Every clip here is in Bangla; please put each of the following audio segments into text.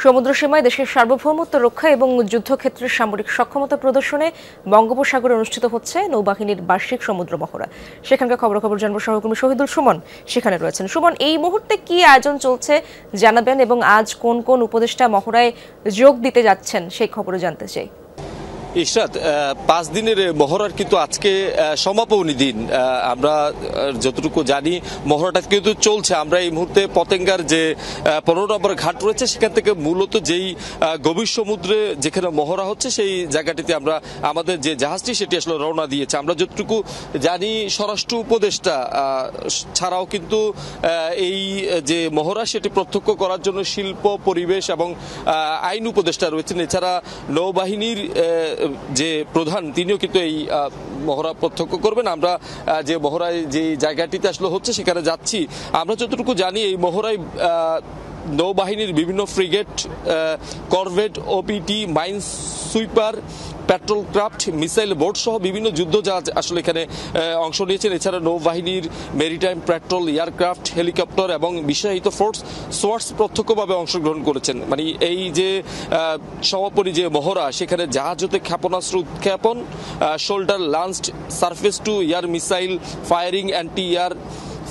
সমুদ্রসীমায় দেশের সার্বভৌমত্ব রক্ষা এবং যুদ্ধক্ষেত্রের সামরিক সক্ষমতা প্রদর্শনে বঙ্গোপসাগরে অনুষ্ঠিত হচ্ছে নৌবাহিনীর বার্ষিক সমুদ্র মহড়া। সেখানকার খবরাখবর জানবো সহকর্মী শহীদুল সুমন সেখানে রয়েছেন। সুমন, এই মুহূর্তে কি আয়োজন চলছে জানাবেন এবং আজ কোন কোন উপদেষ্টা মহড়ায় যোগ দিতে যাচ্ছেন সেই খবরও জানতে চাই। ইশরাত, 5 দিনের মহড়ার কিন্তু আজকে সমাপনী দিন। আমরা যতটুকু জানি মহড়াটা কিন্তু চলছে। আমরা এই মুহূর্তে পতেঙ্গার যে 15 নম্বর ঘাট রয়েছে সেখান থেকে মূলত যেই গভীর সমুদ্রে যেখানে মহড়া হচ্ছে সেই জায়গাটিতে আমরা আমাদের যে জাহাজটি সেটি আসলে রওনা দিয়েছে। আমরা যতটুকু জানি স্বরাষ্ট্র উপদেষ্টা ছাড়াও কিন্তু এই যে মহড়া সেটি প্রত্যক্ষ করার জন্য শিল্প, পরিবেশ এবং আইন উপদেষ্টা রয়েছেন। এছাড়া নৌবাহিনীর যে প্রধান তিনিও কিন্তু এই মহড়া প্রত্যক্ষ করবেন। আমরা যে মহড়ায় যে জায়গাটিতে আসলে হচ্ছে সেখানে যাচ্ছি। আমরা যতটুকু জানি এই মহড়ায় নৌবাহিনীর বিভিন্ন frigate, corvette, OPT, mine sweeper, petrol craft, missile boat সহ বিভিন্ন যুদ্ধজাহাজ আসলে এখানে অংশ নিয়েছেন। এছাড়া নৌবাহিনীর মেরিটাইম পেট্রোল, এয়ারক্রাফট, হেলিকপ্টার এবং বিশেষায়িত ফোর্স সোয়ার্স প্রত্যক্ষভাবে অংশগ্রহণ করেছেন। মানে এই যে সমাপনী যে মহড়া সেখানে জাহাজ হতে ক্ষেপণাস্ত্র উৎক্ষেপণ, shoulder launched surface to air missile firing, anti air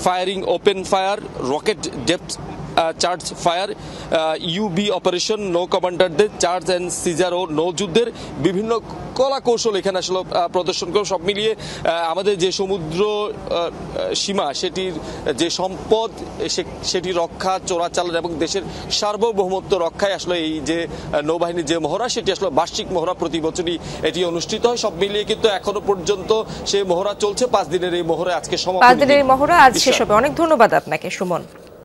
firing, open fire, rocket depth charge fire, UB operation, নৌ কমান্ডারদের চার্জ অ্যান্ড সিজার ও নৌযুদ্ধের বিভিন্ন কলা কৌশল এখানে আসলে প্রদর্শন করে। সব মিলিয়ে আমাদের যে সমুদ্র সীমা সেটির যে সম্পদ সেটি রক্ষা, চোরাচালান এবং দেশের সার্বভৌমত্ব রক্ষায় আসলে এই যে নৌবাহিনীর যে মহড়া সেটি আসলে বার্ষিক মহড়া, প্রতি বছরই এটি অনুষ্ঠিত হয়। সব মিলিয়ে কিন্তু এখনো পর্যন্ত সেই মহড়া চলছে। 5 দিনের এই মহড়া আজকে সমাপ্ত। 5 দিনের এই মহড়া আজ শেষ হবে। অনেক ধন্যবাদ আপনাকে সুমন।